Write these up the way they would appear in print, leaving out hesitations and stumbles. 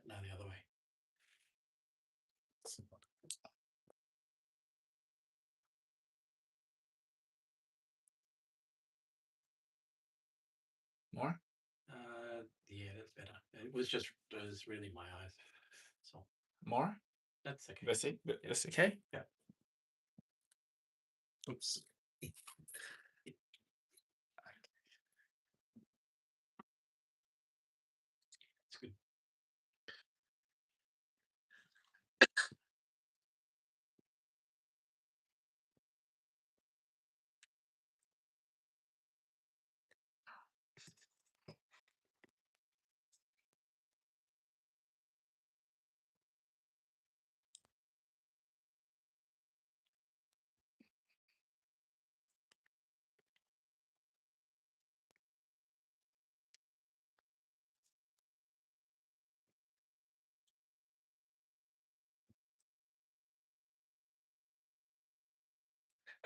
No, the other way. More? Yeah, that's better. It was really my eyes. So More? that's okay. That's it? Yeah, That's okay? yeah. Oops. It's good.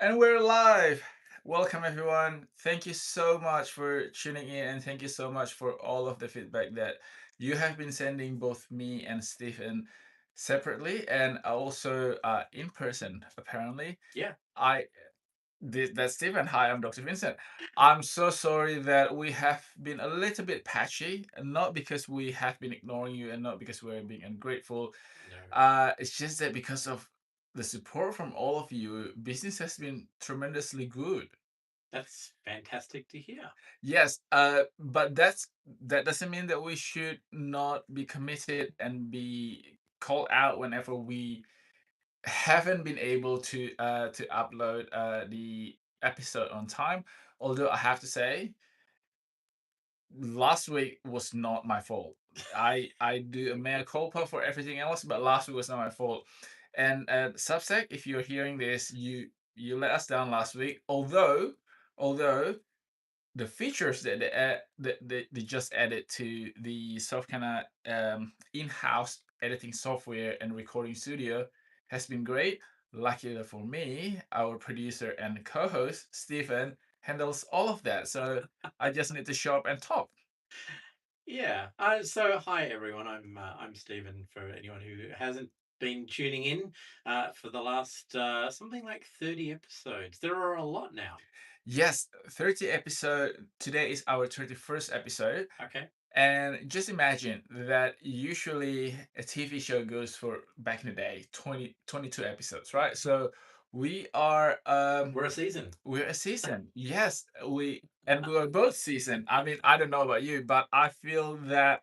And we're live. Welcome, everyone. Thank you so much for tuning in, and thank you so much for all of the feedback that you have been sending both me and Stephen separately and also in person, apparently. Yeah. I that's Stephen. Hi, I'm Dr. Vincent. I'm so sorry that we have been a little bit patchy, and not because we have been ignoring you and not because we're being ungrateful. No, It's just that because of the support from all of you, business has been tremendously good. that's fantastic to hear. Yes, but that doesn't mean that we should not be committed and be called out whenever we haven't been able to upload the episode on time. Although I have to say, last week was not my fault. I do a mea culpa for everything else, but last week was not my fault. And Substack, if you're hearing this, you let us down last week. Although the features that they just added to the soft kind of in-house editing software and recording studio has been great. Luckily for me, our producer and co-host Stephen handles all of that, so I just need to show up and talk. Yeah. So hi everyone. I'm Stephen. For anyone who hasn't been tuning in for the last something like 30 episodes. There are a lot now. Yes, 30 episode. Today is our 31st episode. Okay. And just imagine that usually a TV show goes for back in the day 22 episodes, right? So we are We're a season. we're a season. Yes, we are both season. I mean, I don't know about you, but I feel that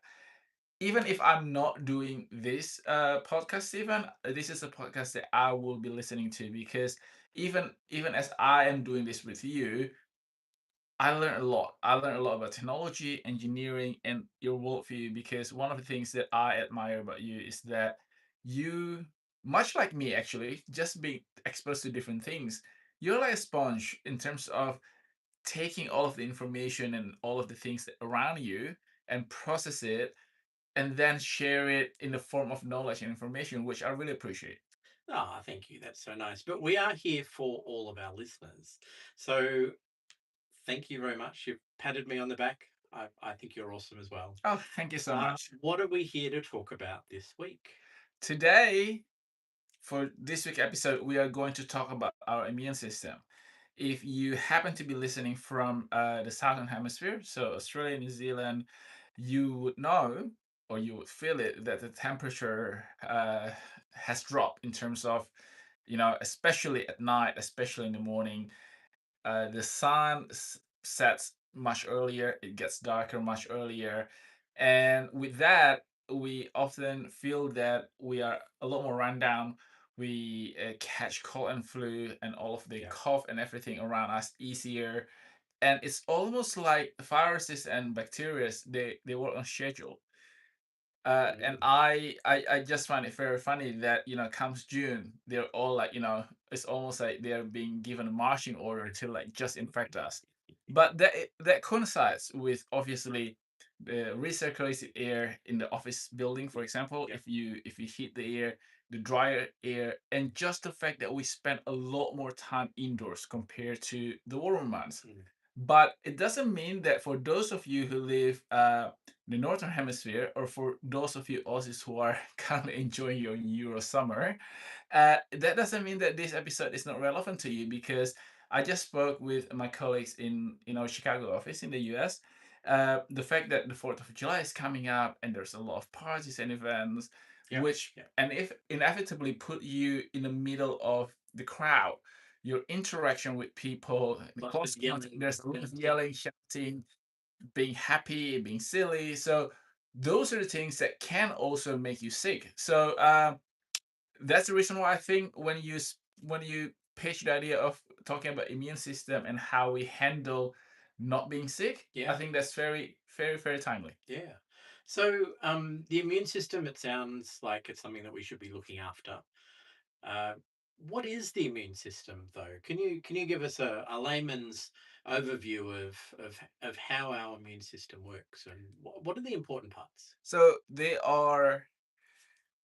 even if I'm not doing this podcast, even this is a podcast that I will be listening to because even as I am doing this with you, I learned a lot. I learned a lot about technology, engineering, and your worldview because one of the things that I admire about you is that you, much like me actually, just being exposed to different things, you're like a sponge in terms of taking all of the information and all of the things that around you and process it and then share it in the form of knowledge and information, which I really appreciate. Oh, thank you. That's so nice. But we are here for all of our listeners. So thank you very much. You've patted me on the back. I think you're awesome as well. Oh, thank you so much. What are we here to talk about this week? Today, for this week episode, we are going to talk about our immune system. If you happen to be listening from the southern hemisphere, so Australia, New Zealand, you would know or you would feel it that the temperature has dropped in terms of, especially at night, especially in the morning. The sun sets much earlier, it gets darker much earlier. And with that, we often feel that we are a lot more run down. We catch cold and flu and all of the Yeah. cough and everything around us easier. And it's almost like viruses and bacteria, they work on schedule. And Mm. I just find it very funny that comes June, they're all like it's almost like they're being given a marching order to like just infect us. But that coincides with obviously the recirculated air in the office building, for example. Yeah. If you heat the air, the drier air, and just the fact that we spend a lot more time indoors compared to the warmer months. Mm. But it doesn't mean that for those of you who live the northern hemisphere, or for those of you Aussies who are currently enjoying your Euro summer, that doesn't mean that this episode is not relevant to you, because I just spoke with my colleagues in our Chicago office in the US. The fact that the 4th of July is coming up and there's a lot of parties and events, Yeah, which yeah. and if inevitably put you in the middle of the crowd, your interaction with people, the Lots close of contact, yelling, there's a lot of shouting. yelling, shouting, being happy, being silly. So those are the things that can also make you sick. So that's the reason why I think when you pitch the idea of talking about immune system and how we handle not being sick, I Yeah, think that's very, very, very timely. yeah. So, the immune system, it sounds like it's something that we should be looking after. Uh, what is the immune system, though? Can you give us a layman's overview of how our immune system works and what are the important parts? So there are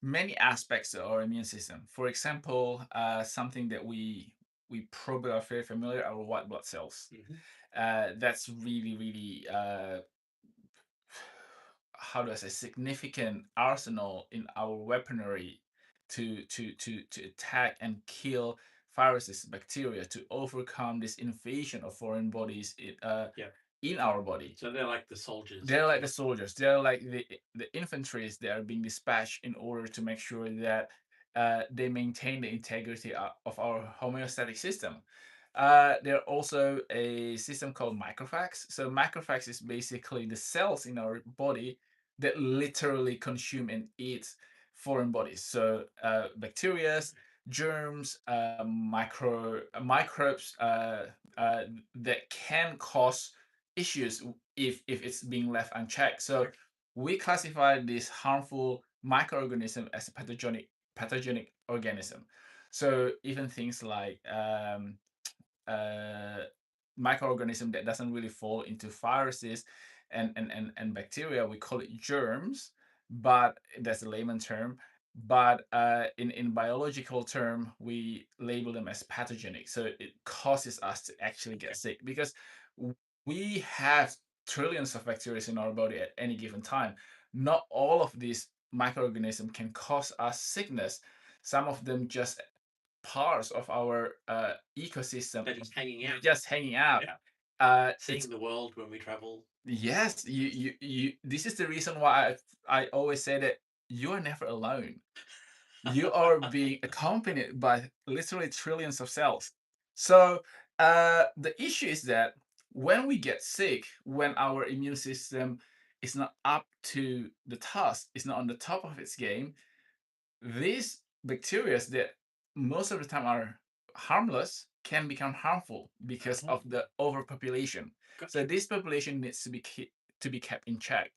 many aspects of our immune system. For example, something that we probably are very familiar are white blood cells. Hmm. That's really, really how do I say, significant arsenal in our weaponry to attack and kill viruses, bacteria, to overcome this invasion of foreign bodies Yeah. in our body. So they're like the soldiers. They're like the soldiers. They're like the infantries that are being dispatched in order to make sure that they maintain the integrity of our homeostatic system. There also a system called macrophages. So macrophages is basically the cells in our body that literally consume and eat foreign bodies. So bacteria, germs, microbes uh, that can cause issues if it's being left unchecked. So Okay. we classify this harmful microorganism as a pathogenic organism. So even things like uh, microorganism that doesn't really fall into viruses and bacteria, we call it germs, but that's a layman term. But in biological term, we label them as pathogenic. So it causes us to actually get Okay. sick, because we have trillions of bacteria in our body at any given time. Not all of these microorganisms can cause us sickness. Some of them just parts of our ecosystem. They're just hanging They're out. just hanging out. Yeah. It's Seeing the world when we travel. yes, you. This is the reason why I always say that you are never alone. You are being accompanied by literally trillions of cells. So the issue is that when we get sick, when our immune system is not up to the task, is not on the top of its game, these bacteria that most of the time are harmless can become harmful because Uh-huh. of the overpopulation. So Gotcha. this population needs to be kept in check.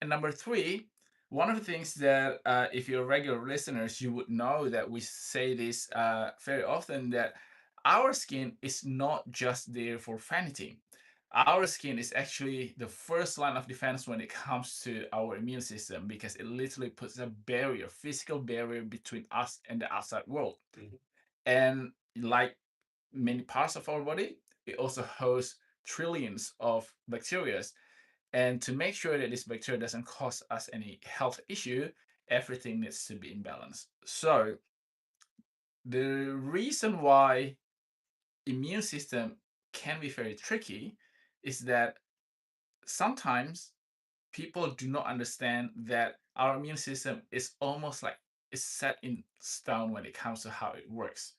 And number three, one of the things that if you're regular listeners, you would know that we say this very often, that our skin is not just there for vanity. Our skin is actually the first line of defense when it comes to our immune system, because it literally puts a barrier, physical barrier between us and the outside world. Mhm. And like many parts of our body, it also hosts trillions of bacteria. And to make sure that this bacteria doesn't cause us any health issue, everything needs to be in balance. So the reason why immune system can be very tricky is that sometimes people do not understand that our immune system is almost like it's set in stone when it comes to how it works.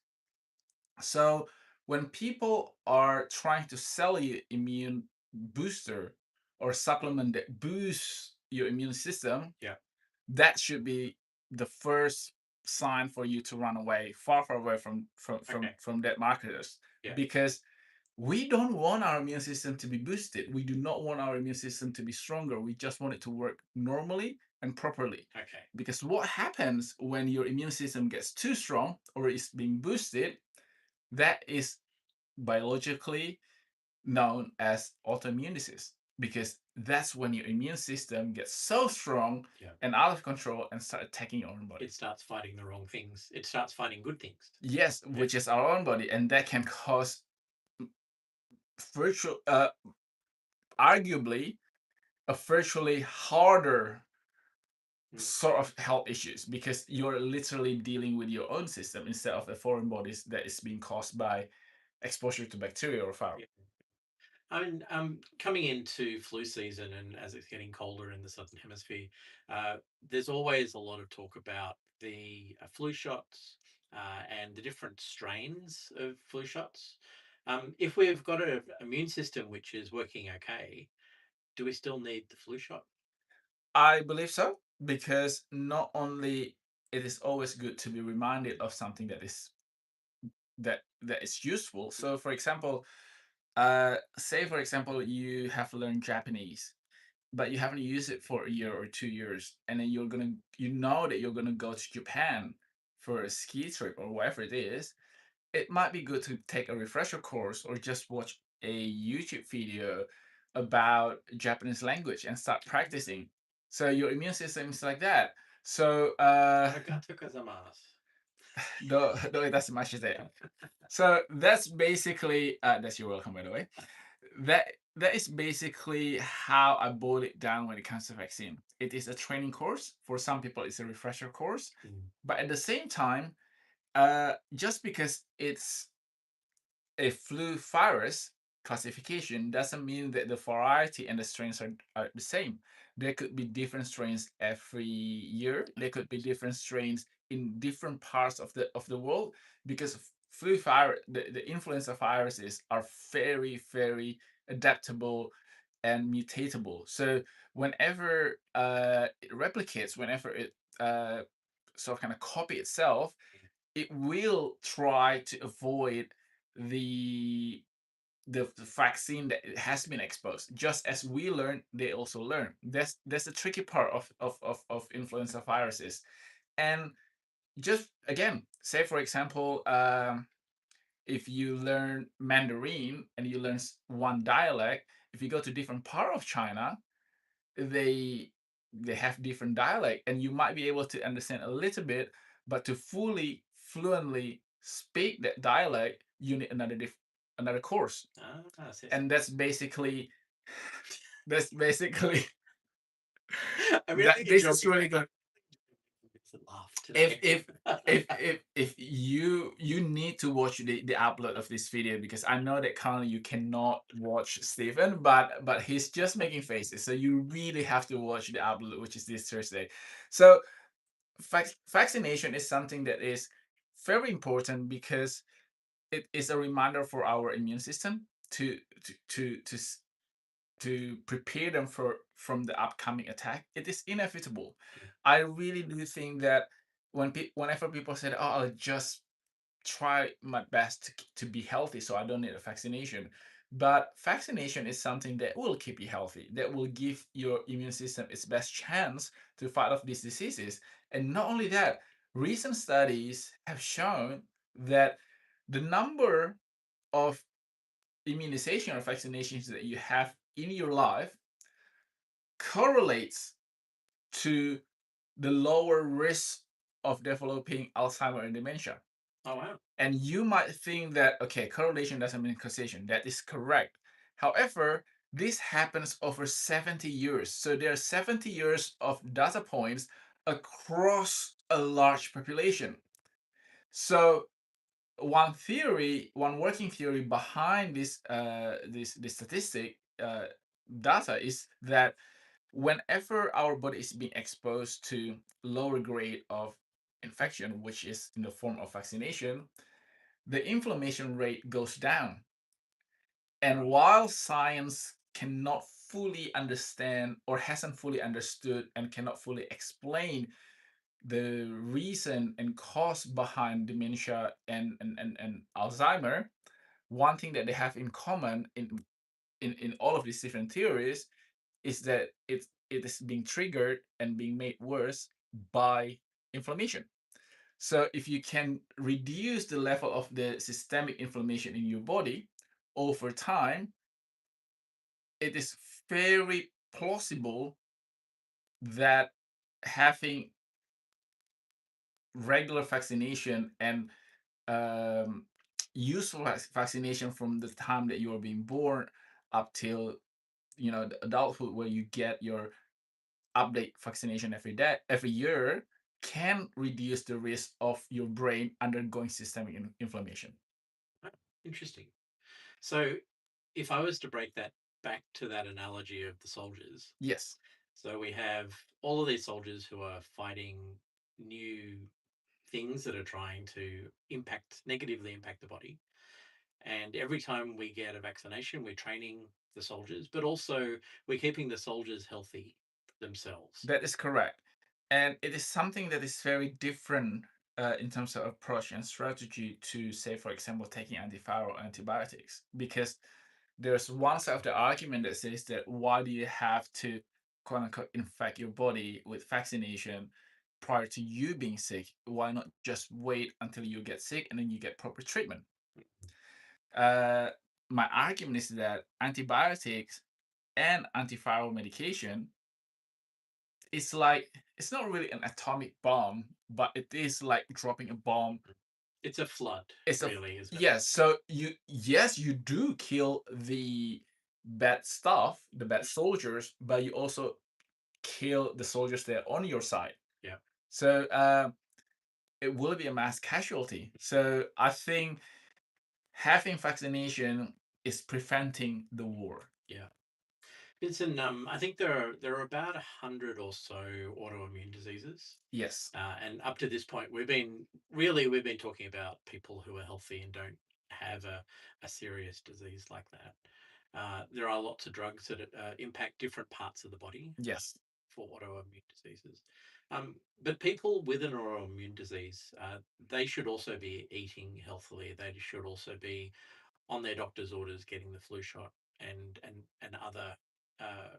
So when people are trying to sell you immune booster or supplement that boosts your immune system, Yeah. that should be the first sign for you to run away, far, far away Okay. from that marketers, Yeah. because we don't want our immune system to be boosted. We do not want our immune system to be stronger. We just want it to work normally and properly. Okay. Because what happens when your immune system gets too strong or is being boosted, that is biologically known as autoimmune disease. Because that's when your immune system gets so strong Yeah. and out of control and start attacking your own It body. starts fighting the wrong things. It starts fighting good things. Yes, Yeah. which is our own body, and that can cause virtual, arguably a virtually harder Mm. sort of health issues because you're literally dealing with your own system instead of the foreign bodies that is being caused by exposure to bacteria or virus. Yeah. I mean, coming into flu season and as it's getting colder in the southern hemisphere, uh, there's always a lot of talk about the flu shots and the different strains of flu shots. If we've got an immune system which is working okay, do we still need the flu shot? I believe so because not only it is always good to be reminded of something that is useful. So, for example, say for example you have learned Japanese, but you haven't used it for a year or 2 years, and then you know that you're gonna go to Japan for a ski trip or whatever it is. It might be good to take a refresher course or just watch a YouTube video about Japanese language and start practicing. So your immune system is like that. So Arigato gozaimasu. though it doesn't much there. So that's basically that's your welcome by the way. That that is basically how I boil it down when it comes to vaccine. It is a training course. For some people, it's a refresher course. Mm. But at the same time, just because it's a flu virus classification doesn't mean that the variety and the strains are the same. There could be different strains every year. There could be different strains in different parts of the world because flu virus, the influenza viruses are very, very adaptable and mutatable. So whenever it replicates, whenever it sort of kind of copy itself, it will try to avoid the the vaccine that it has been exposed. Just as we learn, they also learn. That's the tricky part of influenza viruses. And just again, say for example, if you learn Mandarin and you learn one dialect, if you go to different part of China, they they have different dialect and you might be able to understand a little bit, but to fully fluently speak that dialect you need another course. Ah, see, And that's basically I'm that really this enjoying is really good. the laugh if today. if if you need to watch the upload of this video because I know that currently you cannot watch Stephen, but he's just making faces, so you really have to watch the upload, which is this Thursday. So vaccination is something that is very important because it is a reminder for our immune system to to to to prepare them for from the upcoming attack. It is inevitable. Yeah. I really do think that whenever people said, "Oh, I'll just try my best to be healthy, so I don't need a vaccination," but vaccination is something that will keep you healthy, that will give your immune system its best chance to fight off these diseases. And not only that, recent studies have shown that the number of immunization or vaccinations that you have in your life correlates to the lower risk of developing Alzheimer and dementia. Oh wow. And you might think that, okay, correlation doesn't mean causation. That is correct. However, this happens over 70 years. So there are 70 years of data points across a large population. So one working theory behind this statistic data is that whenever our body is being exposed to lower grade of infection, which is in the form of vaccination, the inflammation rate goes down. And Right. while science cannot fully understand or hasn't fully understood and cannot fully explain the reason and cause behind dementia and Alzheimer, one thing that they have in common in all of these different theories is that it is being triggered and being made worse by inflammation. So if you can reduce the level of the systemic inflammation in your body over time, it is very plausible that having regular vaccination and um, useful vaccination from the time that you are being born up till the adulthood where you get your update vaccination every day, every year, can reduce the risk of your brain undergoing systemic inflammation. Oh, interesting. So if I was to break that back to that analogy of the soldiers, Yes, so we have all of these soldiers who are fighting new things that are trying to negatively impact the body. And every time we get a vaccination, we're training the soldiers, but also we're keeping the soldiers healthy themselves. that is correct. And it is something that is very different in terms of approach and strategy to, say, for example, taking antiviral antibiotics. Because there's one side of the argument that says that why do you have to quote unquote infect your body with vaccination prior to you being sick? Why not just wait until you get sick and then you get proper treatment? Uh, my argument is that antibiotics and antiviral medication is like, it's not really an atomic bomb, but it is like dropping a bomb. It's a flood, It's a really, isn't it? Yes, so you do kill the bad stuff, the bad soldiers, but you also kill the soldiers that are on your side. Yeah, So it will be a mass casualty. So I think having vaccination is preventing the war. yeah. Vincent, I think there are about 100 or so autoimmune diseases. Yes, And up to this point, we've been talking about people who are healthy and don't have a serious disease like that. There are lots of drugs that impact different parts of the body yes, for autoimmune diseases. But people with an autoimmune disease, they should also be eating healthily. They should also be on their doctor's orders getting the flu shot and uh,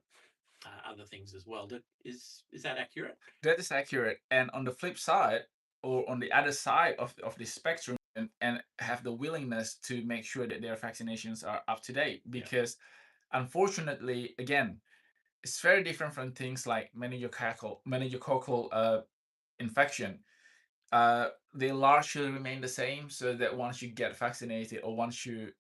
other things as well. Is that accurate? that is accurate. And on the flip side, or on the other side of the spectrum, and have the willingness to make sure that their vaccinations are up to date. Yeah. Because unfortunately, again, it's very different from things like meningococcal infection. They largely remain the same, so that once you get vaccinated, or once you,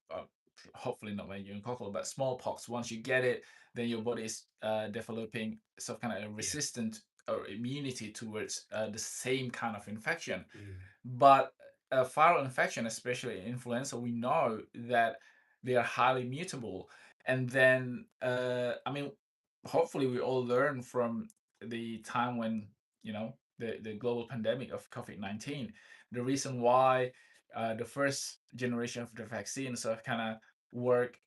hopefully not meningococcal, but smallpox, once you get it, then your body is developing some kind of a Yeah. resistant or immunity towards the same kind of infection. Mm. But a viral infection, especially influenza, we know that they are highly mutable. And then, I mean, hopefully we all learn from the time when, the global pandemic of COVID-19, the reason why the first generation of the vaccine sort of kind of work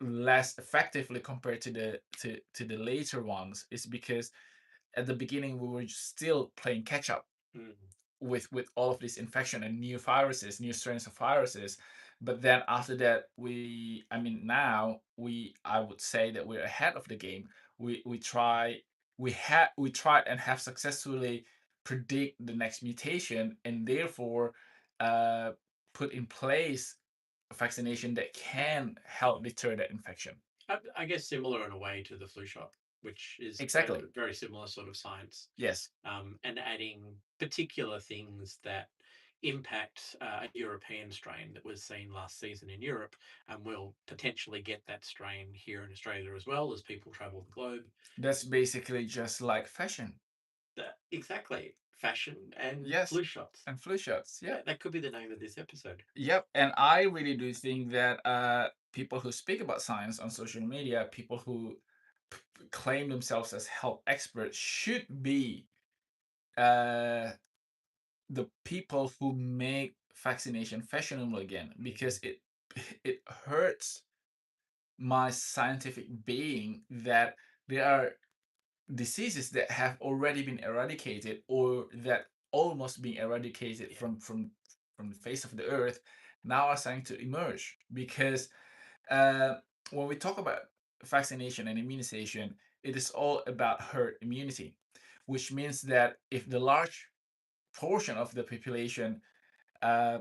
less effectively compared to the later ones is because at the beginning we were still playing catch up Mm. with all of this infection and new viruses, new strains of viruses. But then after that, now I would say that we're ahead of the game. We tried and have successfully predict the next mutation, and therefore uh, put in place a vaccination that can help deter that infection. I guess similar in a way to the flu shot, which is a Exactly. very similar sort of science, Yes. and adding particular things that impact a European strain that was seen last season in Europe, and we'll potentially get that strain here in Australia as well as people travel the globe. That's basically just like fashion. Exactly, fashion and Yes. flu shots. And flu shots. Yeah, Yep. that could be the name of this episode. Yep, and I really do think that people who speak about science on social media, people who claim themselves as health experts, should be uh, the people who make vaccination fashionable again, because Mm. it hurts my scientific being that there are diseases that have already been eradicated, or that almost being eradicated Yeah. from the face of the earth, now are starting to emerge. Because uh, when we talk about vaccination and immunization, it is all about herd immunity, which means that if the large portion of the population uh,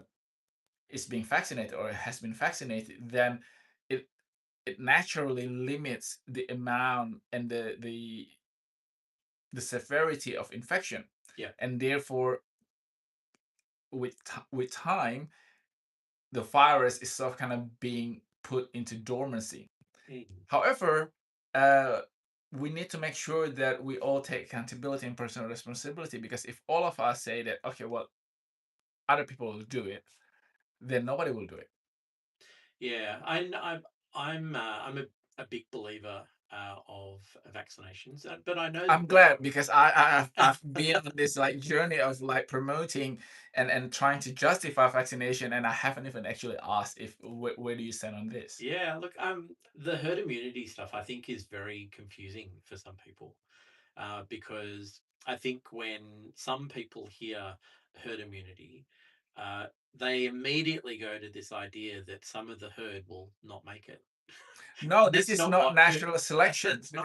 is being vaccinated or has been vaccinated, then it it naturally limits the amount and the severity of infection, Yeah. and therefore with time the virus is sort of kind of being put into dormancy. Mm. However, uh, we need to make sure that we all take accountability and personal responsibility, because if all of us say that, okay, well, other people will do it, then nobody will do it. Yeah, I'm a big believer of vaccinations, but I know that I'm glad, because I've been on this like journey of like promoting and trying to justify vaccination, and I haven't even actually asked if where do you stand on this. yeah, look, the herd immunity stuff I think is very confusing for some people, because I think when some people hear herd immunity, uh, they immediately go to this idea that some of the herd will not make it. No, this That's is not not what herd. natural selection. That's not.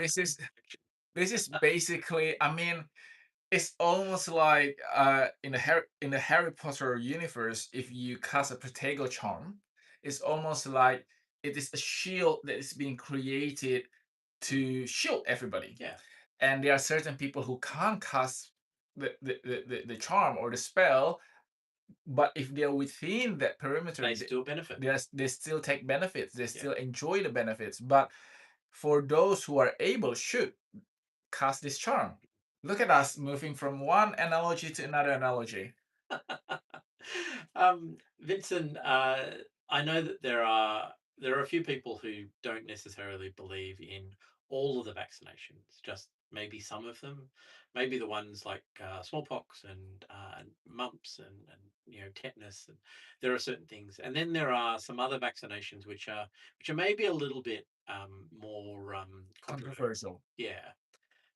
This is basically, I mean, it's almost like in the Harry Potter universe, if you cast a Protego charm, it's almost like it is a shield that is being created to shield everybody. Yeah, And there are certain people who can't cast the charm or the spell, but if they're within that perimeter, they still benefit. they still take benefits, they Yeah. still enjoy the benefits. But for those who are able, should cast this charm. Look at us moving from one analogy to another analogy. Vincent, I know that there are a few people who don't necessarily believe in all of the vaccinations, just maybe some of them, maybe the ones like smallpox and mumps and tetanus, and there are certain things, and then there are some other vaccinations which are maybe a little bit more controversial. Controversial. Yeah.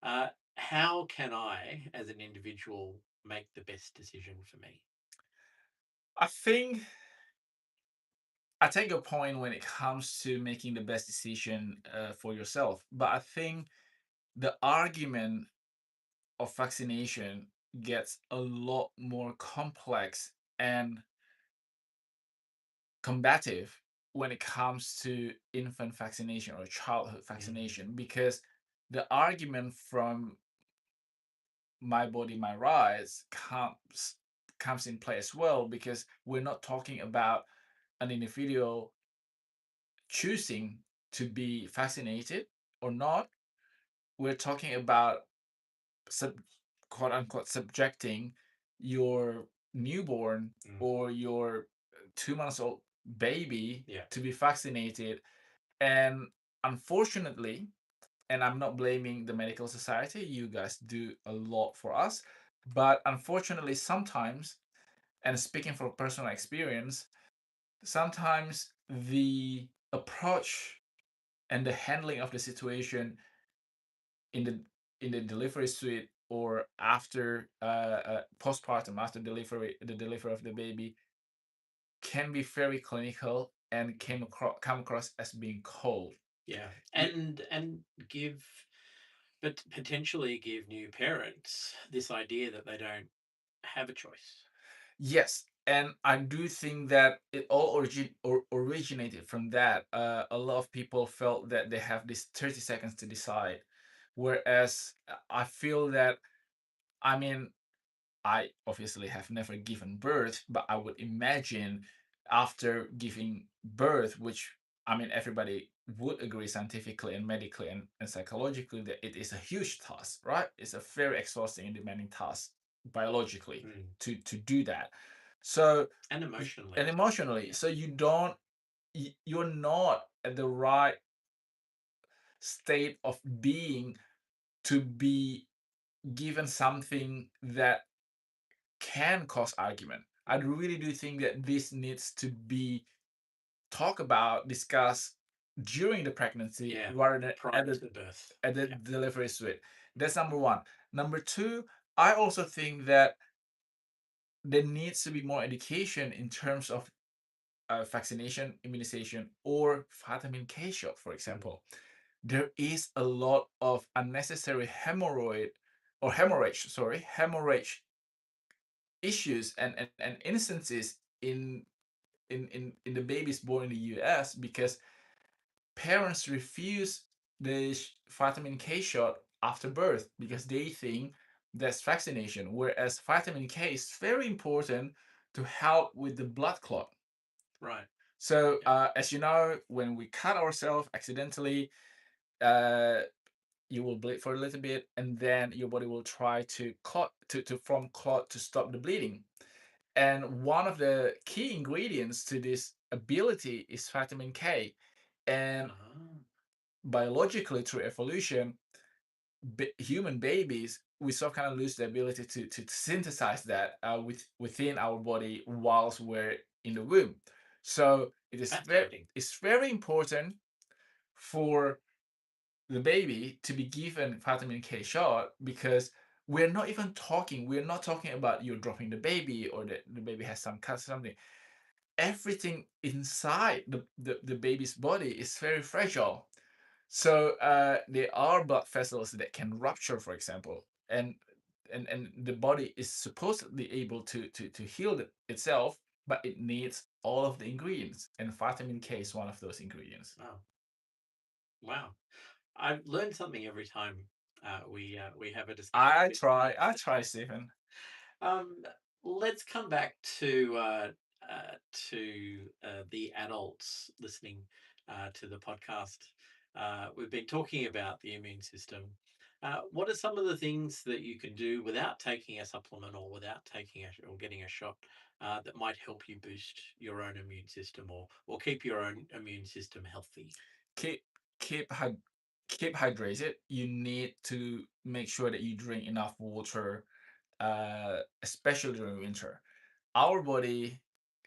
Uh, how can I, as an individual, make the best decision for me? I think I take your point when it comes to making the best decision for yourself, but I think the argument of vaccination gets a lot more complex and combative when it comes to infant vaccination or childhood Mm, vaccination, because the argument from my body my rights comes in play as well, because we're not talking about an individual choosing to be vaccinated or not. We're talking about sub, quote unquote subjecting your newborn mm, or your 2 months old baby yeah, to be vaccinated. And unfortunately, and I'm not blaming the medical society, you guys do a lot for us. But unfortunately, sometimes, and speaking from personal experience, sometimes the approach and the handling of the situation in the delivery suite, or after postpartum, after delivery, the delivery of the baby, can be very clinical and come across as being cold. yeah, You, and give, but potentially give new parents this idea that they don't have a choice. yes, and I do think that it all originated from that. A lot of people felt that they have this 30 seconds to decide, whereas I feel that, I mean, I obviously have never given birth, but I would imagine after giving birth, which, I mean, everybody would agree scientifically and medically and psychologically that it is a huge task, right? It's a very exhausting and demanding task biologically Mm. to do that. So, And emotionally and as well. emotionally, Yeah, so you're not at the right state of being to be given something that can cause argument. I really do think that this needs to be talked about, discussed during the pregnancy yeah, rather than prior to the birth. at the Yeah. delivery suite. That's number one. Number two, I also think that there needs to be more education in terms of vaccination, immunization, or vitamin K shot, for Mm. example. There is a lot of unnecessary hemorrhage issues and instances in the babies born in the US, because parents refuse the vitamin K shot after birth because they think that's vaccination, whereas vitamin K is very important to help with the blood clot. Right. So, Yeah. as you know, when we cut ourselves accidentally, uh, you will bleed for a little bit, and then your body will try to clot to form clot to stop the bleeding. And one of the key ingredients to this ability is vitamin K. And Ah, biologically, through evolution, human babies, we sort of kind of lose the ability to synthesize that within our body whilst we're in the womb. So fascinating. it's very important for the baby to be given vitamin K shot, because we're not talking about you dropping the baby or the baby has some cut or something. Everything inside the baby's body is very fragile. So there are blood vessels that can rupture, for example, and the body is supposedly able to heal itself, but it needs all of the ingredients, and vitamin K is one of those ingredients. Wow. Wow. I learn something every time we have a discussion with you. I try, Stephen. Um, let's come back uh, to the adults listening to the podcast. We've been talking about the immune system. What are some of the things that you can do without taking a supplement or without taking or getting a shot that might help you boost your own immune system or keep your own immune system healthy? Keep keep hy- keep hydrated. You need to make sure that you drink enough water, especially during winter. Our body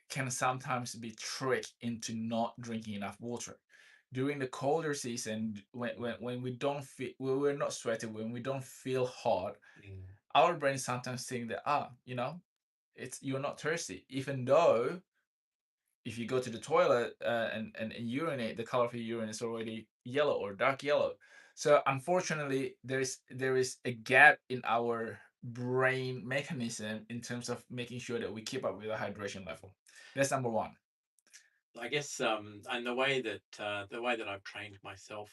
can sometimes be tricked into not drinking enough water. During the colder season, when we don't feel, when we're not sweating, when we don't feel hot, Mm. our brain sometimes think that, it's you're not thirsty, even though if you go to the toilet and urinate, the color of your urine is already yellow or dark yellow. So unfortunately, there is a gap in our brain mechanism in terms of making sure that we keep up with the hydration level. That's number one. I guess, and the way that I've trained myself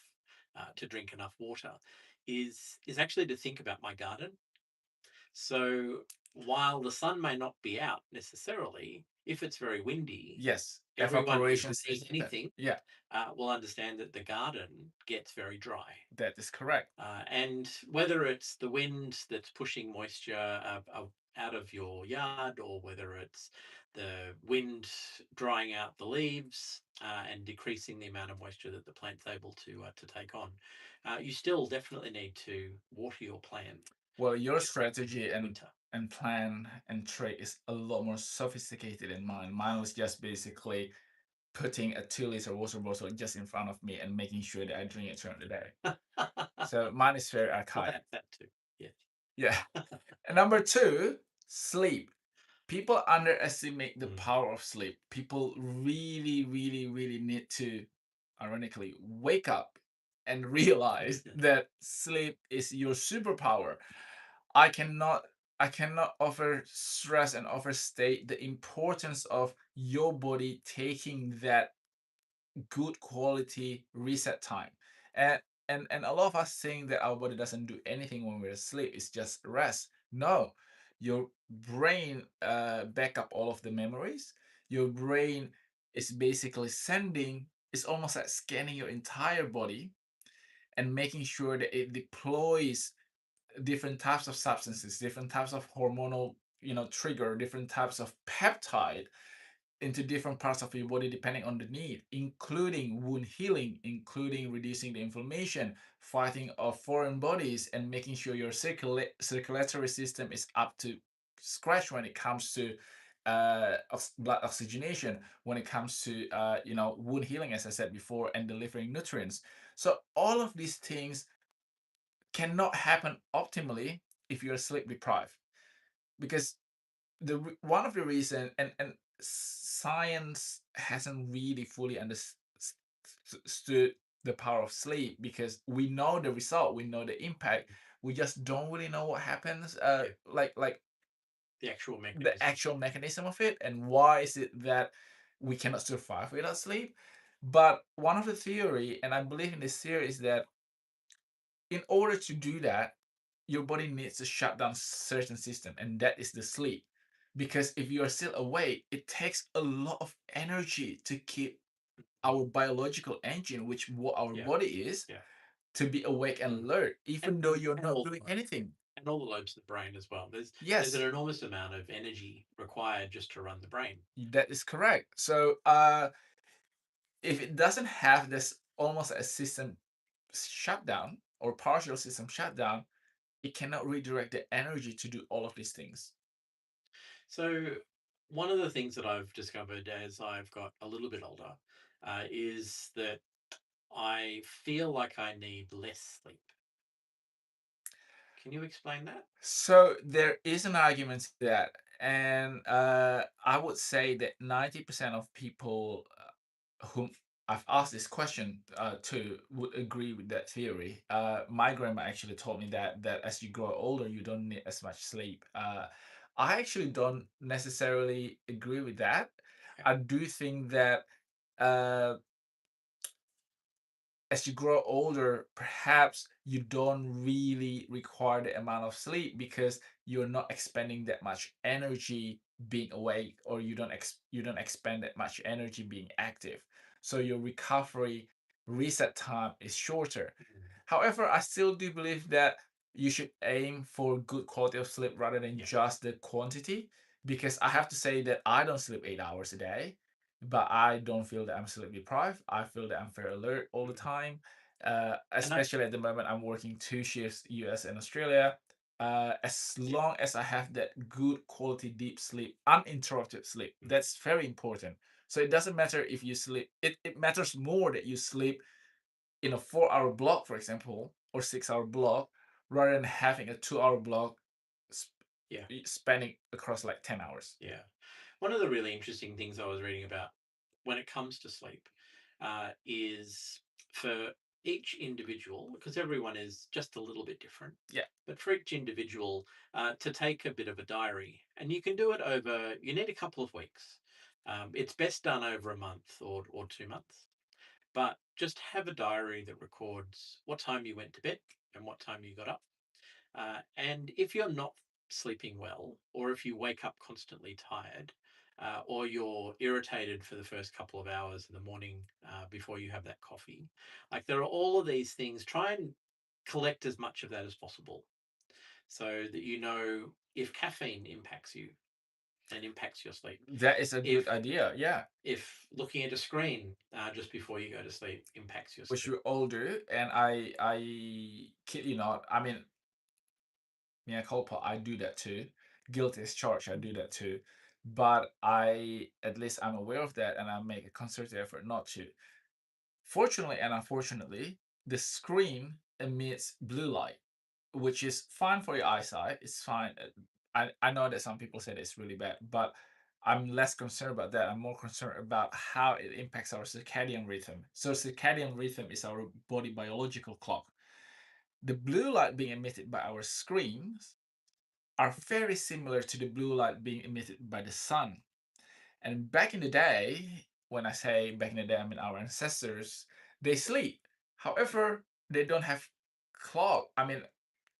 to drink enough water is actually to think about my garden. So while the sun may not be out necessarily, if it's very windy, Yes, everyone who evaporation grows system. anything Yeah, will understand that the garden gets very dry. that is correct. And whether it's the wind that's pushing moisture out of your yard, or whether it's the wind drying out the leaves and decreasing the amount of moisture that the plant's able to take on, you still definitely need to water your plant Well, your during strategy winter. and plan and trait is a lot more sophisticated than mine. Mine was just basically putting a 2 liter water bottle just in front of me and making sure that I drink it throughout the day. So mine is very Well, archaic. that too. Yeah. Yeah. And number two, sleep. People underestimate the Mm. power of sleep. People really, really, really need to, ironically, wake up and realize that sleep is your superpower. I cannot I cannot offer stress and overstate the importance of your body taking that good quality reset time. And and a lot of us think that our body doesn't do anything when we're asleep. It's just rest. No, your brain back up all of the memories. Your brain is basically sending. It's almost like scanning your entire body and making sure that it deploys different types of substances, different types of hormonal, trigger, different types of peptide into different parts of your body depending on the need, including wound healing, including reducing the inflammation, fighting off foreign bodies, and making sure your circulatory system is up to scratch when it comes to blood oxygenation, when it comes to wound healing, as I said before, and delivering nutrients. So all of these things cannot happen optimally if you're sleep deprived, because one of the reason, and science hasn't really fully understood the power of sleep, because we know the result, we know the impact, we just don't really know what happens, Yeah. like The actual the mechanism. actual mechanism of it, and why is it that we cannot survive without sleep. But one of the theory, and I believe in this theory, is that in order to do that, your body needs to shut down certain system, and that is the sleep. Because if you are still awake, it takes a lot of energy to keep our biological engine, which what our Yeah. body is, Yeah. to be awake and Mm. alert, even though you're And not all doing the lobes. anything. And all the lobes of the brain as well. There's an Yes, enormous amount of energy required just to run the brain. that is correct. So, if it doesn't have this almost a system shutdown or partial system shutdown, it cannot redirect the energy to do all of these things. So one of the things that I've discovered as I've got a little bit older is that I feel like I need less sleep. Can you explain that? So there is an argument to that, and I would say that 90% of people whom I've asked this question to would agree with that theory. My grandma actually told me that as you grow older, you don't need as much sleep. I actually don't necessarily agree with that. Okay. I do think that uh, as you grow older, perhaps you don't really require the amount of sleep because you're not expending that much energy being awake, or you don't expend that much energy being active. So your recovery reset time is shorter. Mm. However, I still do believe that you should aim for good quality of sleep rather than Yeah. just the quantity. Because I have to say that I don't sleep 8 hours a day, but I don't feel that I'm sleep deprived. I feel that I'm very alert all the Mm. time. And I Especially at the moment, I'm working two shifts, US and Australia. As yeah. long as I have that good quality deep sleep, uninterrupted sleep, Mm. that's very important. So it doesn't matter if you sleep, it matters more that you sleep in a 4 hour block, for example, or 6 hour block, rather than having a 2 hour block sp- Yeah. spanning across like 10 hours. Yeah. One of the really interesting things I was reading about when it comes to sleep is for each individual, because everyone is just a little bit different, Yeah, but for each individual to take a bit of a diary. And you can do it over, you need a couple of weeks. It's best done over a month or 2 months, but just have a diary that records what time you went to bed and what time you got up. And if you're not sleeping well, or if you wake up constantly tired, or you're irritated for the first couple of hours in the morning before you have that coffee, like there are all of these things. Try and collect as much of that as possible so that you know if caffeine impacts you and impacts your sleep. that is a good If idea. Yeah, looking at a screen just before you go to sleep impacts your which sleep. you're older, and I kid you not. I mean, mea culpa, I do that too. Guilty as charged, I do Mm. that too. But I, at least I'm aware of that, and I make a concerted effort not to. Fortunately and unfortunately, the screen emits blue light, which is fine for your eyesight. It's fine. I know that some people said it's really bad, but I'm less concerned about that. I'm more concerned about how it impacts our circadian rhythm. So, circadian rhythm is our body biological clock. The blue light being emitted by our screens are very similar to the blue light being emitted by the sun. And back in the day, when I say back in the day, I mean our ancestors, they sleep. However, they don't have clock. I mean,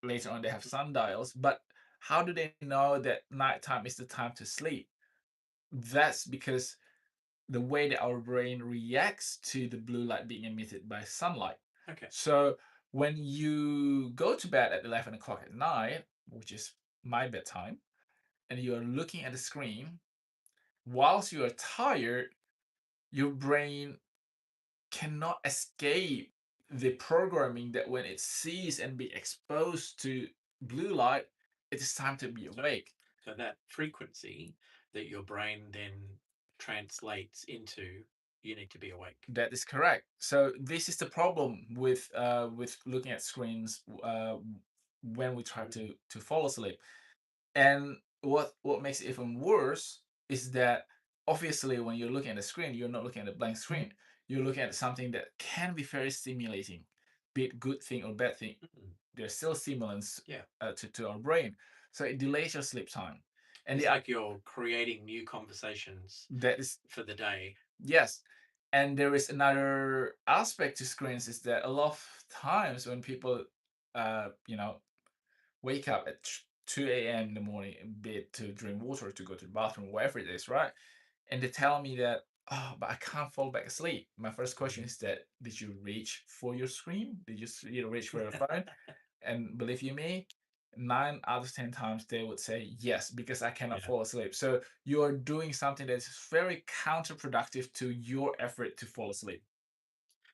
later on they have sundials, but how do they know that nighttime is the time to sleep? That's because the way that our brain reacts to the blue light being emitted by sunlight. Okay. So when you go to bed at 11 o'clock at night, which is my bedtime, and you are looking at the screen, whilst you are tired, your brain cannot escape the programming that when it sees and be exposed to blue light, it is time to be So awake. So that frequency that your brain then translates into, you need to be awake. That is correct. So this is the problem with looking at screens when we try Mm. to fall asleep. And what makes it even worse is that obviously when you're looking at the screen, you're not looking at a blank screen. You're looking at something that can be very stimulating, be it good thing or bad thing. Mm. There's still stimulants Yeah. to our brain, so it delays your sleep time. And It's like you're creating new conversations that is for the day. yes. And there is another aspect to screens is that a lot of times when people, you know, wake up at 2 a.m. in the morning, be it to drink water, to go to the bathroom, whatever it is, right? And they tell me that oh, but I can't fall back asleep. My first question Mhm. is that, did you reach for your screen? Did you reach for your phone? And believe you me, 9 out of 10 times they would say yes, because I cannot Yeah. fall asleep. So you are doing something that's very counterproductive to your effort to fall asleep.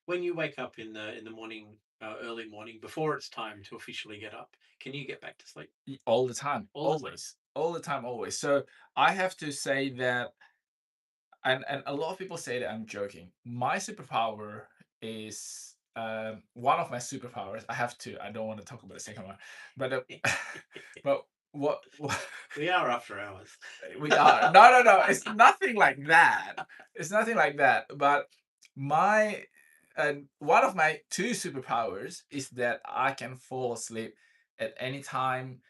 When you wake up in the morning, early morning, before it's time to officially get up, can you get back to sleep All the time, all the time? always, all the time, always. So I have to say that, and a lot of people say that I'm joking. My superpower is, one of my superpowers. I have to. I don't want to talk about the second one, but but what We are after hours. we are, no, no, no. It's nothing like that. It's nothing like that. But my and one of my two superpowers is that I can fall asleep at any time,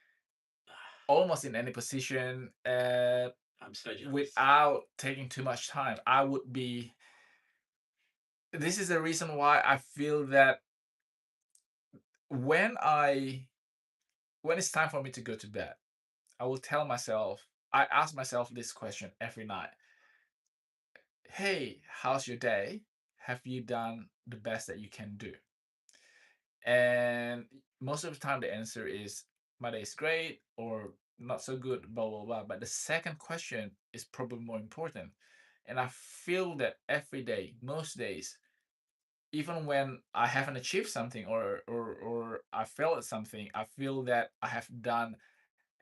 almost in any position, I'm so jealous. without taking too much time. I would be. This is the reason why I feel that when I when it's time for me to go to bed, I will tell myself. I ask myself this question every night. Hey, how's your day? Have you done the best that you can do? And most of the time, the answer is my day is great or not so good, blah, blah, blah. But the second question is probably more important. And I feel that every day, most days, even when I haven't achieved something, or I failed at something, I feel that I have done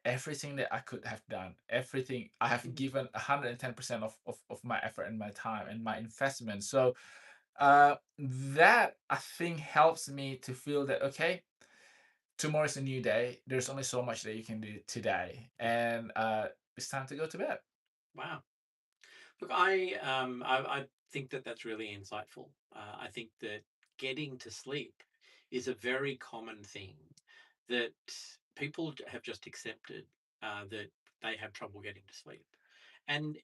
everything that I could have done. Everything I have Mm. given 110% of my effort and my time and my investment. So that I think helps me to feel that, okay, tomorrow's a new day. There's only so much that you can do today, Yeah. and it's time to go to bed. Wow. Look, I think that that's really insightful. I think that getting to sleep is a very common thing that people have just accepted, that they have trouble getting to sleep, and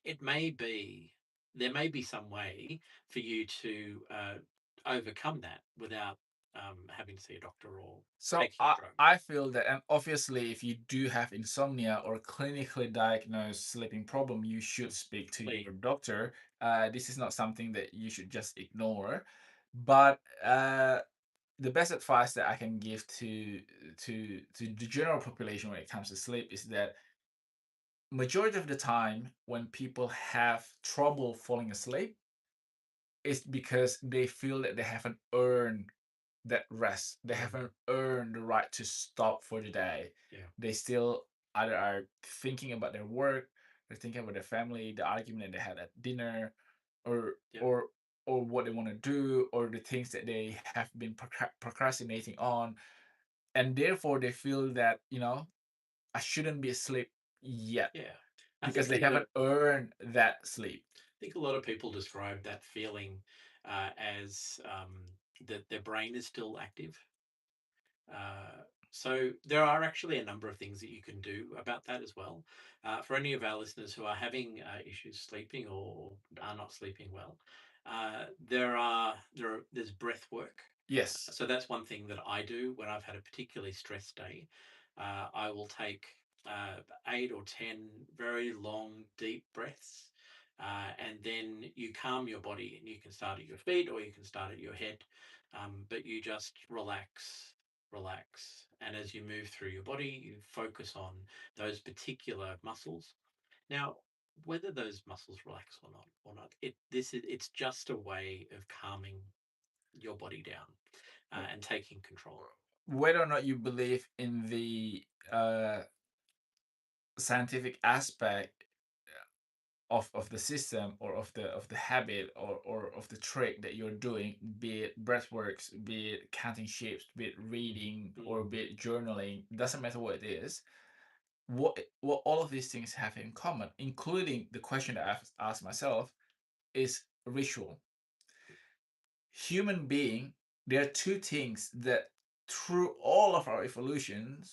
there may be some way for you to overcome that without having to see a doctor or So taking a I drug. I feel that, and obviously, if you do have insomnia or clinically diagnosed sleeping problem, you should speak to your Sleep. doctor. This is not something that you should just ignore. But the best advice that I can give to the general population when it comes to sleep is that majority of the time when people have trouble falling asleep, it's because they feel that they haven't earned that rest. They Mm, haven't earned the right to stop for the day. yeah. They still either are thinking about their work, they're thinking about their family, the argument that they had at dinner, or Yep. or or what they want to do, or the things that they have been procrastinating on, and therefore they feel that, I shouldn't be asleep yet, Yeah. I because think they haven't earned that sleep. think a lot of people describe that feeling as that their brain is still active. So there are actually a number of things that you can do about that as well. For any of our listeners who are having issues sleeping or are not sleeping well, there's breath work. Yes. So that's one thing that I do when I've had a particularly stressed day. I will take 8 or 10 very long, deep breaths. And then you calm your body, and you can start at your feet or you can start at your head. But you just relax. And as you move through your body, you focus on those particular muscles. Now, whether those muscles relax or not, it's just a way of calming your body down and taking control. Whether or not you believe in the uh, scientific aspect of the system, or of the habit, or of the trick that you're doing, be it breathworks, be it counting sheep, be it reading, or Mm, be it journaling, doesn't matter what it is. What all of these things have in common, including the question that I've asked myself, is ritual. Human being, there are two things that, through all of our evolutionary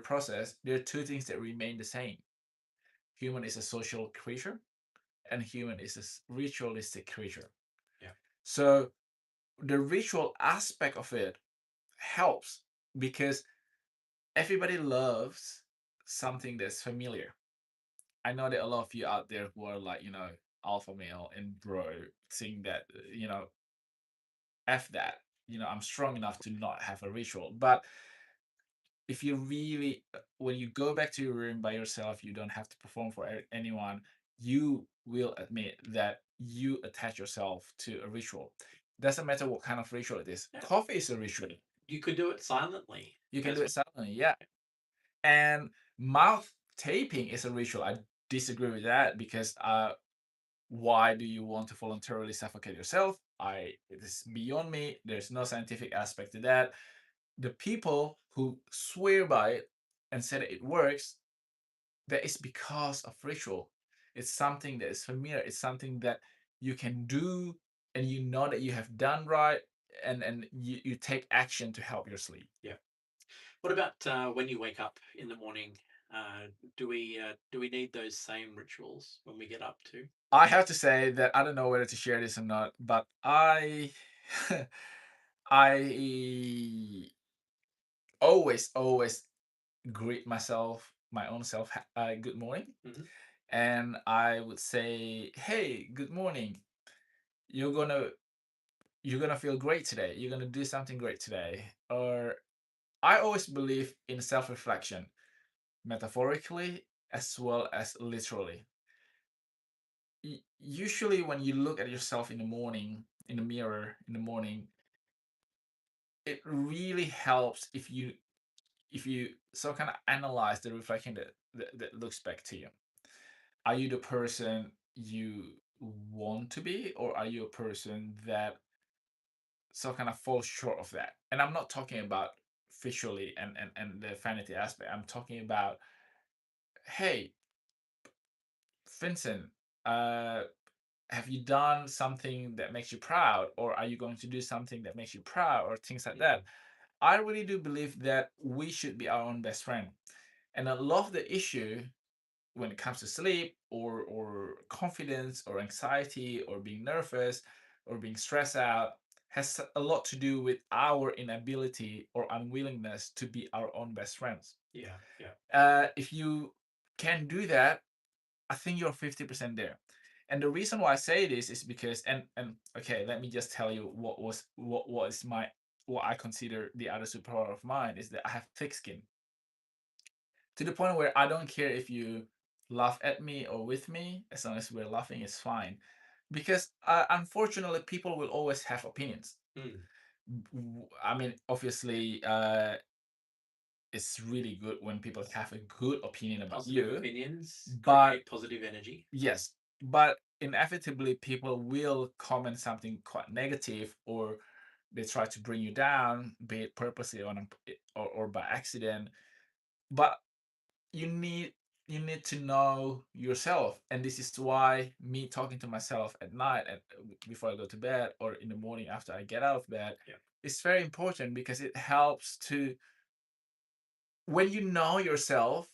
process, there are two things that remain the same. Human is a social creature, and human is a ritualistic creature. yeah, So the ritual aspect of it helps, because everybody loves something that's familiar. I know that a lot of you out there who are like, alpha male and bro, saying that, F that. I'm strong enough to not have a ritual. But if you really, when you go back to your room by yourself, you don't have to perform for anyone. You will admit that you attach yourself to a ritual. Doesn't matter what kind of ritual it is. Yeah. Coffee is a ritual. You could do it silently You can as do well. it silently, yeah. And mouth taping is a ritual. I disagree with that because why do you want to voluntarily suffocate yourself? It is beyond me. There's no scientific aspect to that. The people who swear by it and say that it works, that is because of ritual. It's something that is familiar. It's something that you can do, and you know that you have done right, and you take action to help your sleep. Yeah. What about when you wake up in the morning? Do we need those same rituals when we get up too? I have to say that I don't know whether to share this or not, but I I always greet my own self, good morning, Hmm. and I would say, "Hey, good morning. You're gonna you're gonna feel great today. You're gonna do something great today." Or I always believe in self-reflection, metaphorically as well as literally. Usually, when you look at yourself in the morning, in the mirror in the morning, it really helps if you so kind of analyze the reflection that looks back to you. Are you the person you want to be, or are you a person that so kind of falls short of that? And I'm not talking about visually and the vanity aspect. I'm talking about, hey, Vincent, uh have you done something that makes you proud, or are you going to do something that makes you proud, or things like that? I really do believe that we should be our own best friend. And a lot of the issue when it comes to sleep, or confidence, or anxiety, or being nervous, or being stressed out, has a lot to do with our inability or unwillingness to be our own best friends. Yeah, yeah. If you can do that, I think you're 50% there. And the reason why I say this is because, and okay, let me just tell you what is my what I consider the other superpower of mine is that I have thick skin, to the point where I don't care if you laugh at me or with me, as long as we're laughing, it's fine. Because unfortunately, people will always have opinions. Mm. I mean, obviously, it's really good when people have a good opinion about Positive you, opinions but create positive energy. yes, but inevitably, people will comment something quite negative, or they try to bring you down, be it purposely or by accident. But you need you need to know yourself, and this is why me talking to myself at night, before I go to bed, or in the morning after I get out of bed, Yeah. is very important, because it helps to, when you know yourself,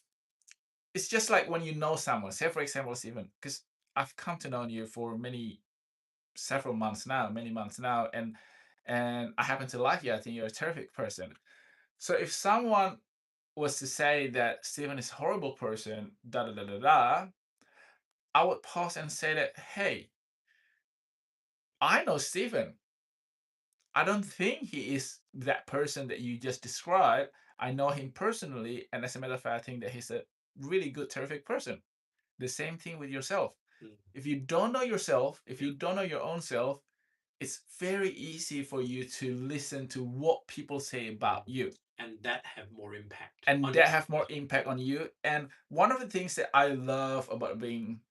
it's just like when you know someone. Say for example, Stephen, because I've come to know you for several months now, many months now, and I happen to like you. I think you're a terrific person. So if someone was to say that Stephen is a horrible person, da da da da da, I would pause and say that, hey, I know Stephen. I don't think he is that person that you just described. I know him personally, and as a matter of fact, I think that he's a really good, terrific person. The same thing with yourself. Mm. If you don't know yourself, if Yeah. you don't know your own self, it's very easy for you to listen to what people say Mm. about you, And that have more impact and on that you have more as well. impact on you. And one of the things that I love about being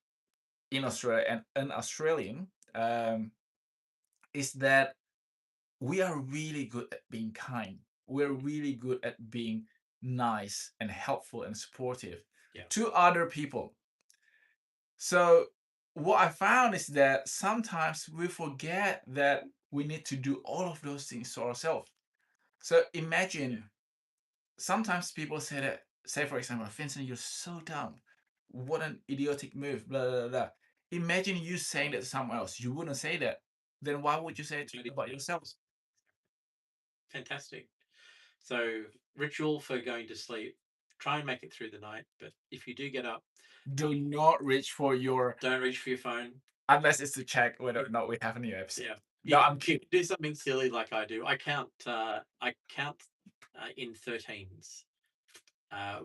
in Australia and an Australian, is that we are really good at being kind. We're really good at being nice and helpful and supportive Yeah. to other people. So what I found is that sometimes we forget that we need to do all of those things to ourselves. So Yeah. imagine, sometimes people say that, say for example, Vincent, you're so dumb. What an idiotic move, blah, blah, blah. Imagine you saying that to someone else. You wouldn't say that. Then why would you say it about yourself? Fantastic. So, ritual for going to sleep. Try and make it through the night, but if you do get up, Do not reach for your don't reach for your phone. unless it's to check whether or not we have a new episode. Yeah. No, I'm You kidding. can do something silly like I do. I count in 13s,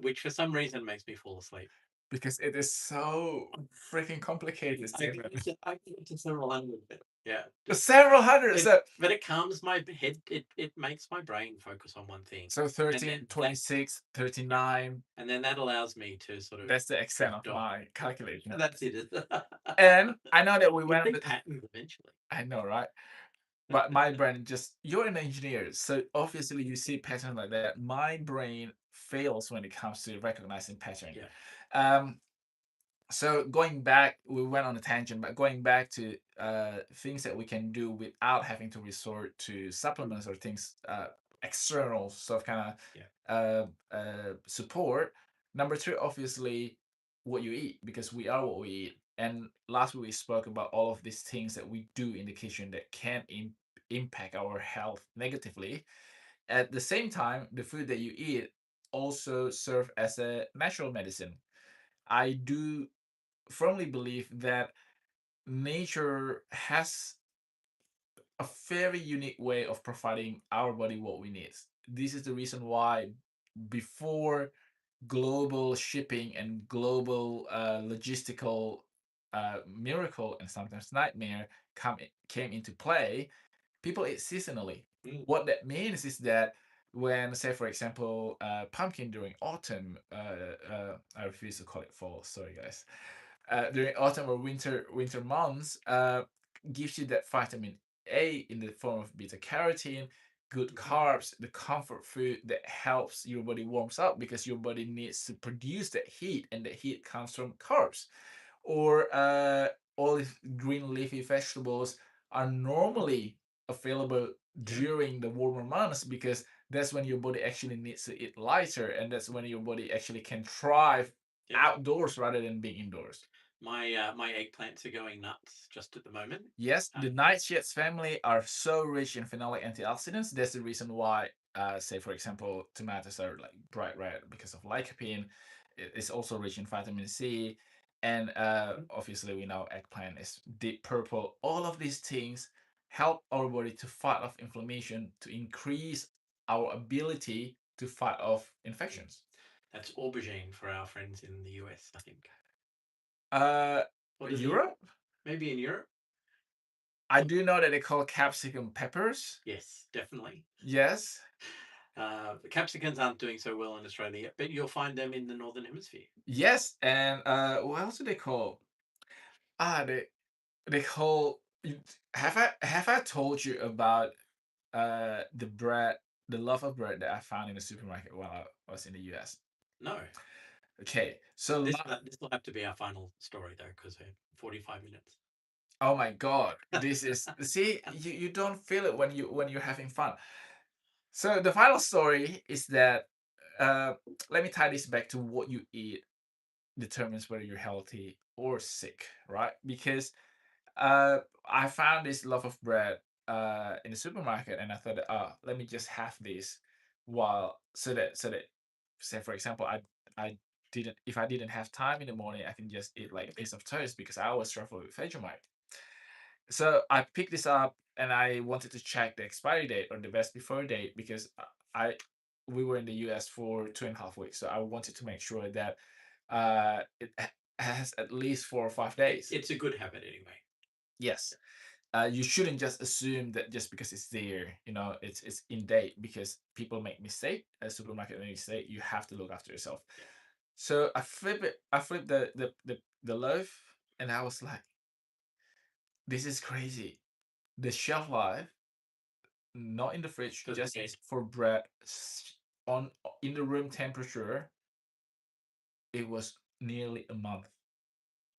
which for some reason makes me fall asleep. Because it is so freaking complicated, I can Stephen. get to, I can get to several hundred, but yeah, just Several hundred. it, So but it calms my head. It makes my brain focus on one thing, so and 13, then that 26, yeah, 39. and then that allows me to sort of That's the extent drift of off. my calculation. And that's it. And I know that we You went on see the. patterns eventually. I know, right? But my brain just, you're an engineer, so obviously you see pattern like that. My brain fails when it comes to recognizing pattern. Yeah. Um, so going back, we went on a tangent, but going back to things that we can do without having to resort to supplements or things external stuff kind Yeah. of support. Number three, obviously, what you eat, because we are what we eat. And last week we spoke about all of these things that we do in the kitchen that can impact our health negatively. At the same time, the food that you eat also serve as a natural medicine. I do firmly believe that nature has a very unique way of providing our body what we need. This is the reason why before global shipping and global logistical miracle and sometimes nightmare came into play, people eat seasonally. Mm. What that means is that when, say, for example, pumpkin during autumn, I refuse to call it fall. Sorry, guys. During autumn or winter months, gives you that vitamin A in the form of beta carotene, good Mhm. carbs, the comfort food that helps your body warms up because your body needs to produce that heat, and the heat comes from carbs. Or olive green leafy vegetables are normally available Yeah. during the warmer months because that's when your body actually needs to eat lighter, and that's when your body actually can thrive Yeah. outdoors rather than being indoors. My eggplants are going nuts just at the moment. Yes, Uh, the nightshades family are so rich in phenolic antioxidants. That's the reason why, say for example, tomatoes are like bright red because of lycopene. It's also rich in vitamin C, and obviously we know eggplant is deep purple. All of these things help our body to fight off inflammation, to increase our ability to fight off mm. infections. That's aubergine for our friends in the US, I think. Uh, What is it? Europe, Maybe in Europe? I Or- do know that they call capsicum peppers. Yes, definitely. Yes. The capsicums aren't doing so well in Australia yet, but you'll find them in the Northern Hemisphere. Yes, and what else do they call? Ah, they call. Have I told you about the bread, the love of bread that I found in the supermarket while I was in the US? No, Okay, so this will have to be our final story though, because we're 45 minutes. oh my God, this is, see, you don't feel it when you're having fun. So the final story is that uh let me tie this back to what you eat determines whether you're healthy or sick, right? Because I found this loaf of bread in the supermarket, and I thought, let me just have this while so that say for example, I didn't if I didn't have time in the morning, I can just eat like a piece of toast because I always struggle with Vegemite. So I picked this up and I wanted to check the expiry date or the best before date because I we were in the US for 2.5 weeks, so I wanted to make sure that it has at least 4 or 5 days. It's a good habit anyway. Yes. You shouldn't just assume that just because it's there, it's in date because people make mistake. A supermarket make mistake. You have to look after yourself. Yeah. So I flip it. I flip the loaf, and I was like, "This is crazy." The shelf life, not in the fridge, For the just day. for bread, on in the room temperature. It was nearly a month.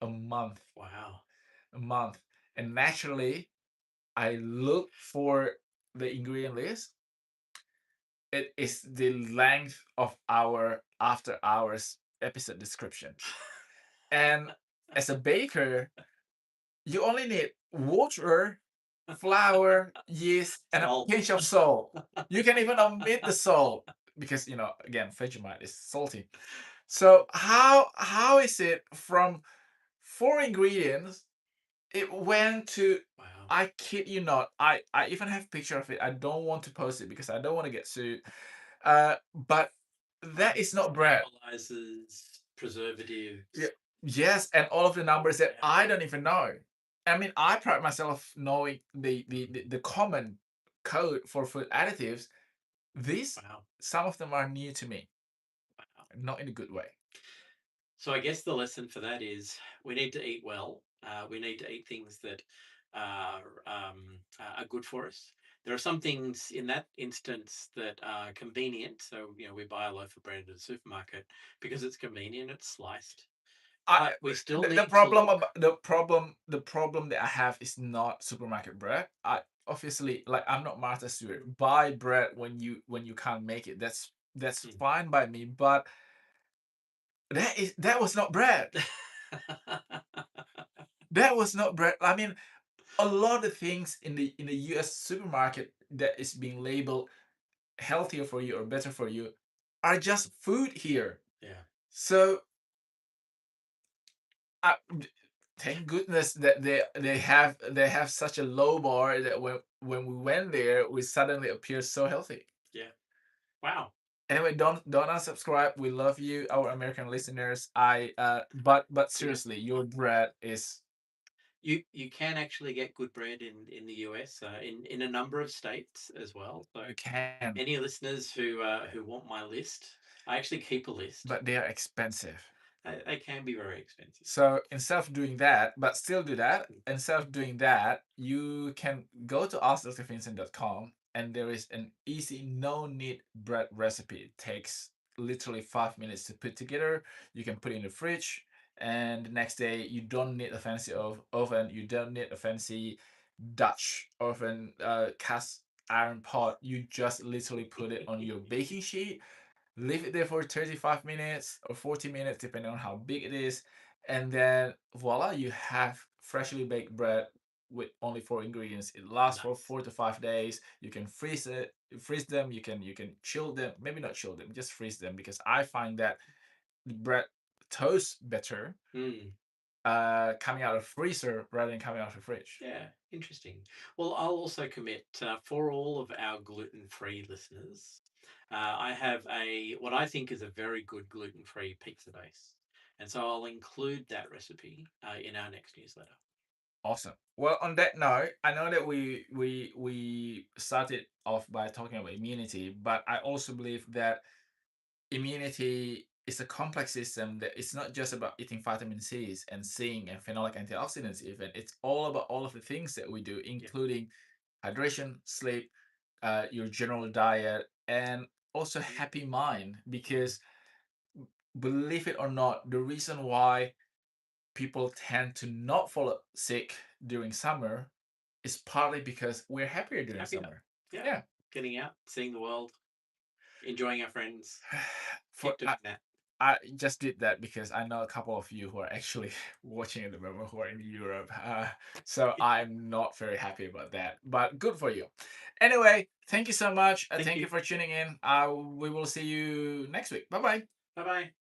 A month. Wow. A month. And naturally, I look for the ingredient list. It is the length of our after hours episode description. And as a baker, you only need water, flour, yeast, and a Salt. pinch of salt. You can even omit the salt because again, Vegemite is salty. So how is it from four ingredients It went to, Wow. I kid you not, I even have picture of it. I don't want to post it because I don't want to get sued. But that is not bread. Stabilizers, Yeah. preservatives. Yes, and all of the numbers that Yeah. I don't even know. I mean, I pride myself knowing the common code for food additives. These, Wow. some of them are new to me, Wow. not in a good way. So I guess the lesson for that is we need to eat well. We need to eat things that are good for us. There are some things in that instance that are convenient. So, we buy a loaf of bread at a supermarket because it's convenient, it's sliced. I But we still the need to problem look. about the problem that I have is not supermarket bread. I obviously, like, I'm not Martha Stewart. Buy bread when you can't make it. That's Mm. fine by me. But that was not bread. That was not bread. I mean, a lot of things in the US supermarket that is being labeled healthier for you or better for you are just food here. Yeah. So I, thank goodness that they have such a low bar that when we went there, we suddenly appear so healthy. Yeah. Wow. Anyway, don't unsubscribe. We love you, our American listeners. But Yeah. seriously, your bread is, You can actually get good bread in the US, in a number of states as well. So you can, any listeners who want my list, I actually keep a list. but they are expensive. They can be very expensive. So instead of doing that, but still do that, instead of doing that, you can go to AskDrVincent.com and there is an easy, no need bread recipe. It takes literally 5 minutes to put together. You can put it in the fridge, and the next day you don't need a fancy oven. You don't need a fancy Dutch oven, cast iron pot. You just literally put it on your baking sheet, leave it there for 35 minutes or 40 minutes, depending on how big it is. And then voila, you have freshly baked bread with only four ingredients. It lasts for Nice. 4 to 5 days. You can freeze them. You can chill them. Maybe not chill them, just freeze them because I find that the bread toasts better Mm. coming out of freezer rather than coming out of the fridge. Yeah, interesting. Well, I'll also commit for all of our gluten-free listeners. I have a what I think is a very good gluten-free pizza base, and so I'll include that recipe in our next newsletter. Awesome. Well, on that note, I know that we started off by talking about immunity, but I also believe that immunity is a complex system that it's not just about eating vitamin C's and zinc and phenolic antioxidants even. It's all about all of the things that we do, Yeah. including hydration, sleep, your general diet, and also Mm. happy mind. Mm. Because believe it or not, the reason why people tend to not fall sick during summer is partly because we're happier during Happier. summer. Yeah. Yeah. Getting out, seeing the world, enjoying our friends. For Keep doing that. I just did that because I know a couple of you who are actually watching at the moment who are in Europe. So I'm not very happy about that, but good for you. Anyway, thank you so much. Thank Thank you you. for tuning in. We will see you next week. Bye bye. Bye bye.